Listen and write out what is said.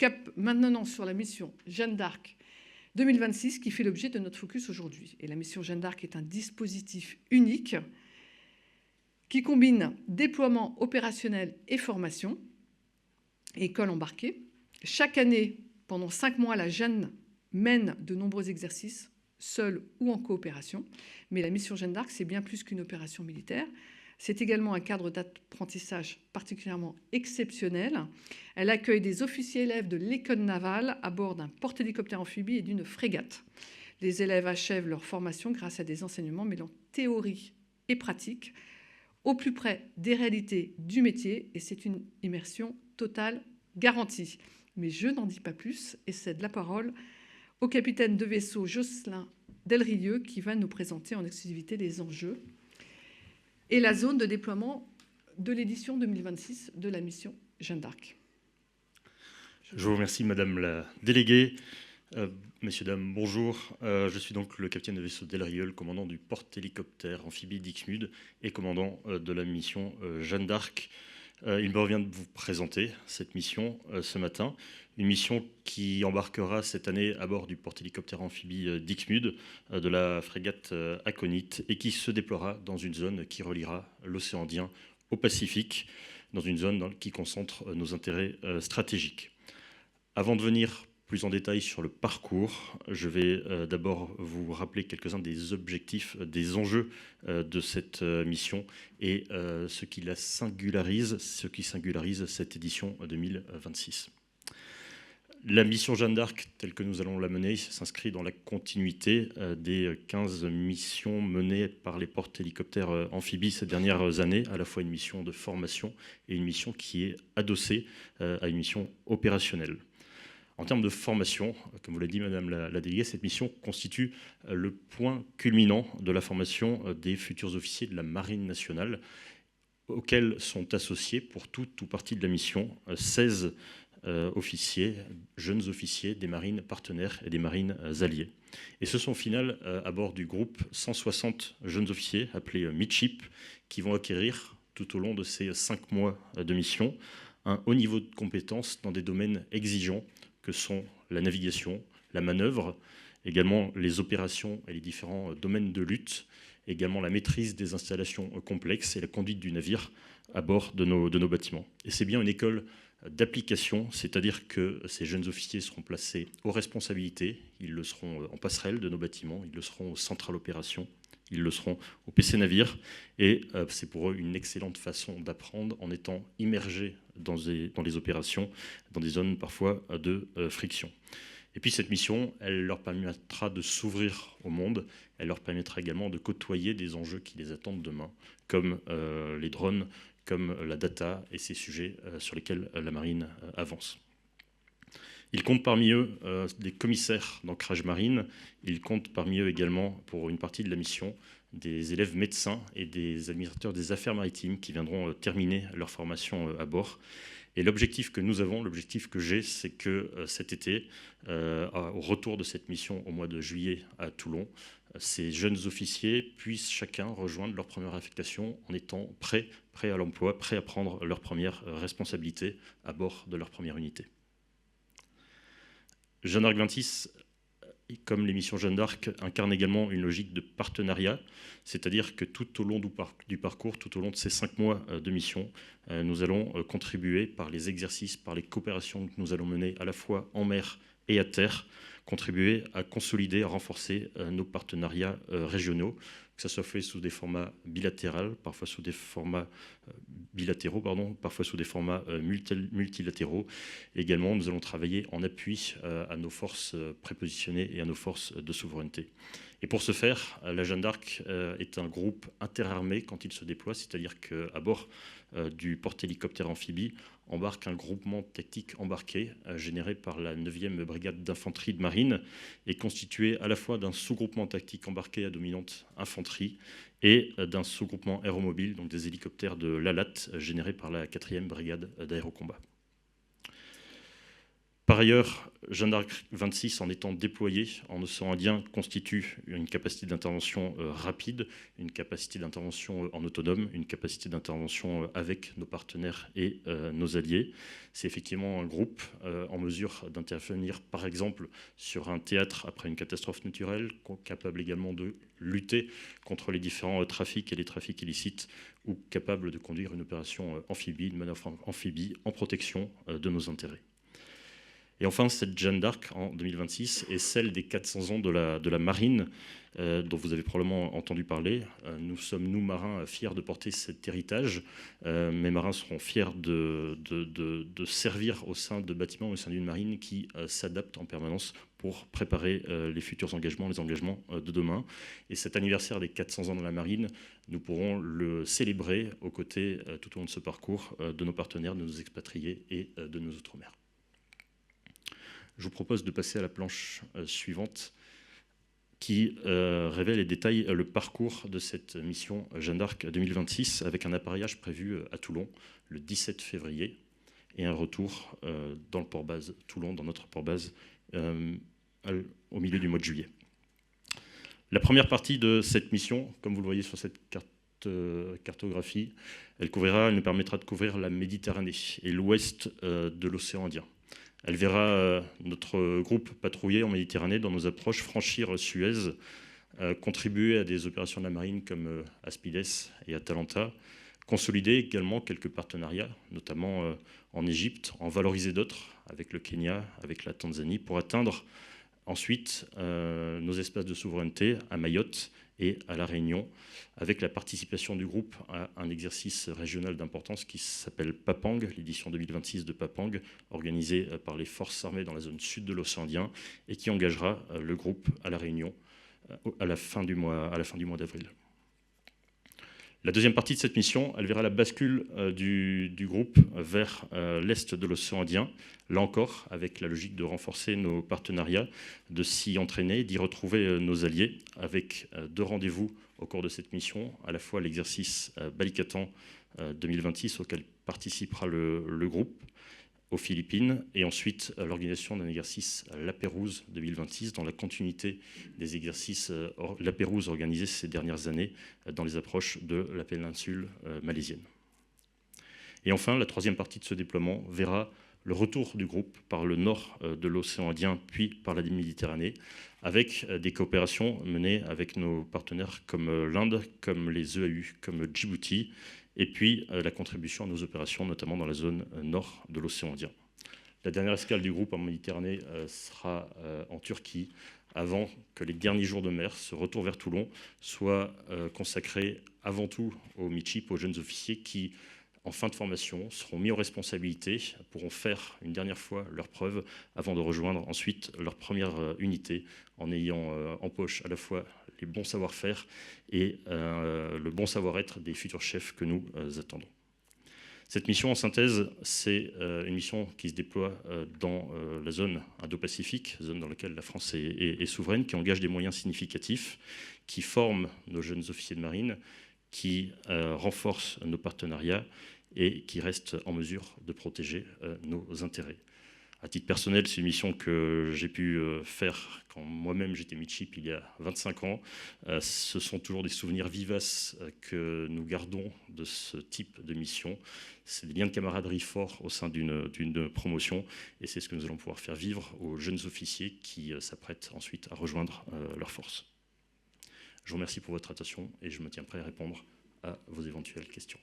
Cap maintenant sur la mission Jeanne d'Arc 2026 qui fait l'objet de notre focus aujourd'hui. Et la mission Jeanne d'Arc est un dispositif unique qui combine déploiement opérationnel et formation, école embarquée. Chaque année, pendant 5 mois, la Jeanne mène de nombreux exercices, seule ou en coopération. Mais la mission Jeanne d'Arc, c'est bien plus qu'une opération militaire. C'est également un cadre d'apprentissage particulièrement exceptionnel. Elle accueille des officiers élèves de l'école navale à bord d'un porte-hélicoptère amphibie et d'une frégate. Les élèves achèvent leur formation grâce à des enseignements mêlant théorie et pratique au plus près des réalités du métier, et c'est une immersion totale garantie. Mais je n'en dis pas plus et cède la parole au capitaine de vaisseau Jocelyn Delrieux qui va nous présenter en exclusivité les enjeux et la zone de déploiement de l'édition 2026 de la mission Jeanne d'Arc. Je vous remercie, Madame la déléguée. Messieurs, dames, bonjour. Je suis donc le capitaine de vaisseau Delrieux, commandant du porte-hélicoptère amphibie d'Ixmude et commandant de la mission Jeanne d'Arc. Il me revient de vous présenter cette mission ce matin. Une mission qui embarquera cette année à bord du porte-hélicoptère amphibie d'Ixmude, de la frégate Aconite, et qui se déploiera dans une zone qui reliera l'océan Indien au Pacifique, dans une zone qui concentre nos intérêts stratégiques. Avant de venir plus en détail sur le parcours, je vais d'abord vous rappeler quelques-uns des objectifs, des enjeux de cette mission et ce qui singularise cette édition 2026. La mission Jeanne d'Arc, telle que nous allons la mener, s'inscrit dans la continuité des 15 missions menées par les porte-hélicoptères amphibies ces dernières années, à la fois une mission de formation et une mission qui est adossée à une mission opérationnelle. En termes de formation, comme vous l'a dit Madame la déléguée, cette mission constitue le point culminant de la formation des futurs officiers de la Marine nationale, auxquels sont associés pour toute ou partie de la mission 16 officiers, jeunes officiers des marines partenaires et des marines alliées. Et ce sont au final, à bord du groupe, 160 jeunes officiers, appelés midship, qui vont acquérir, tout au long de ces 5 mois de mission, un haut niveau de compétences dans des domaines exigeants que sont la navigation, la manœuvre, également les opérations et les différents domaines de lutte, également la maîtrise des installations complexes et la conduite du navire à bord de nos bâtiments. Et c'est bien une école d'application, c'est-à-dire que ces jeunes officiers seront placés aux responsabilités, ils le seront en passerelle de nos bâtiments, ils le seront aux centrales opérations, ils le seront au PC navire, et c'est pour eux une excellente façon d'apprendre en étant immergés dans les opérations, dans des zones parfois de friction. Et puis cette mission, elle leur permettra de s'ouvrir au monde, elle leur permettra également de côtoyer des enjeux qui les attendent demain, comme les drones, comme la data et ces sujets sur lesquels la marine avance. Ils comptent parmi eux des commissaires d'ancrage marine, ils comptent parmi eux également, pour une partie de la mission, des élèves médecins et des administrateurs des affaires maritimes qui viendront terminer leur formation à bord. Et l'objectif que nous avons, l'objectif que j'ai, c'est que cet été, au retour de cette mission au mois de juillet à Toulon, ces jeunes officiers puissent chacun rejoindre leur première affectation en étant prêts à l'emploi, prêts à prendre leur première responsabilité à bord de leur première unité. Jeanne d'Arc 26, comme les missions Jeanne d'Arc, incarne également une logique de partenariat, c'est-à-dire que tout au long du parcours, tout au long de ces 5 mois de mission, nous allons contribuer par les exercices, par les coopérations que nous allons mener à la fois en mer et à terre, contribuer à consolider, à renforcer nos partenariats régionaux, que ça soit fait sous des formats bilatéraux, parfois sous des formats parfois sous des formats multilatéraux. Également, nous allons travailler en appui à nos forces prépositionnées et à nos forces de souveraineté. Et pour ce faire, la Jeanne d'Arc est un groupe interarmé quand il se déploie, c'est-à-dire qu'à bord du porte-hélicoptère amphibie embarque un groupement tactique embarqué généré par la 9e brigade d'infanterie de marine et constitué à la fois d'un sous-groupement tactique embarqué à dominante infanterie et d'un sous-groupement aéromobile, donc des hélicoptères de l'ALAT générés par la 4e brigade d'aérocombat. Par ailleurs, Jeanne d'Arc 26, en étant déployée en océan Indien, constitue une capacité d'intervention rapide, une capacité d'intervention en autonome, une capacité d'intervention avec nos partenaires et nos alliés. C'est effectivement un groupe en mesure d'intervenir, par exemple, sur un théâtre après une catastrophe naturelle, capable également de lutter contre les différents trafics et les trafics illicites, ou capable de conduire une opération amphibie, une manœuvre amphibie en protection de nos intérêts. Et enfin, cette Jeanne d'Arc, en 2026, est celle des 400 ans de la marine, dont vous avez probablement entendu parler. Nous sommes, nous, marins, fiers de porter cet héritage. Mes marins seront fiers de servir au sein de bâtiments, au sein d'une marine qui s'adapte en permanence pour préparer les futurs engagements, les engagements de demain. Et cet anniversaire des 400 ans de la marine, nous pourrons le célébrer aux côtés, tout au long de ce parcours, de nos partenaires, de nos expatriés et de nos outre-mer. Je vous propose de passer à la planche suivante qui révèle et détaille le parcours de cette mission Jeanne d'Arc 2026 avec un appareillage prévu à Toulon le 17 février et un retour dans le port-base Toulon, dans notre port-base, au milieu du mois de juillet. La première partie de cette mission, comme vous le voyez sur cette cartographie, elle nous permettra de couvrir la Méditerranée et l'ouest de l'océan Indien. Elle verra notre groupe patrouiller en Méditerranée dans nos approches, franchir Suez, contribuer à des opérations de la marine comme Aspides et Atalanta, consolider également quelques partenariats, notamment en Égypte, en valoriser d'autres avec le Kenya, avec la Tanzanie, pour atteindre ensuite nos espaces de souveraineté à Mayotte et à La Réunion, avec la participation du groupe à un exercice régional d'importance qui s'appelle PAPANG, l'édition 2026 de PAPANG, organisée par les forces armées dans la zone sud de l'océan Indien et qui engagera le groupe à La Réunion à la fin du mois d'avril. La deuxième partie de cette mission, elle verra la bascule du groupe vers l'est de l'océan Indien, là encore avec la logique de renforcer nos partenariats, de s'y entraîner, d'y retrouver nos alliés, avec deux rendez-vous au cours de cette mission, à la fois l'exercice Balikatan 2026 auquel participera le groupe aux Philippines, et ensuite l'organisation d'un exercice La Pérouse 2026 dans la continuité des exercices La Pérouse organisés ces dernières années dans les approches de la péninsule malaisienne. Et enfin, la troisième partie de ce déploiement verra le retour du groupe par le nord de l'océan Indien, puis par la Méditerranée, avec des coopérations menées avec nos partenaires comme l'Inde, comme les EAU, comme Djibouti, et puis la contribution à nos opérations, notamment dans la zone nord de l'océan Indien. La dernière escale du groupe en Méditerranée sera en Turquie, avant que les derniers jours de mer, ce retour vers Toulon, soient consacrés avant tout aux MICHIP, aux jeunes officiers qui, en fin de formation, seront mis en responsabilité, pourront faire une dernière fois leurs preuves avant de rejoindre ensuite leur première unité en ayant en poche à la fois les bons savoir-faire et le bon savoir-être des futurs chefs que nous attendons. Cette mission, en synthèse, c'est une mission qui se déploie dans la zone Indo-Pacifique, zone dans laquelle la France est souveraine, qui engage des moyens significatifs, qui forme nos jeunes officiers de marine, qui renforce nos partenariats et qui reste en mesure de protéger nos intérêts. À titre personnel, c'est une mission que j'ai pu faire quand moi-même j'étais MICHIP il y a 25 ans. Ce sont toujours des souvenirs vivaces que nous gardons de ce type de mission. C'est des liens de camaraderie forts au sein d'une promotion et c'est ce que nous allons pouvoir faire vivre aux jeunes officiers qui s'apprêtent ensuite à rejoindre leurs forces. Je vous remercie pour votre attention et je me tiens prêt à répondre à vos éventuelles questions.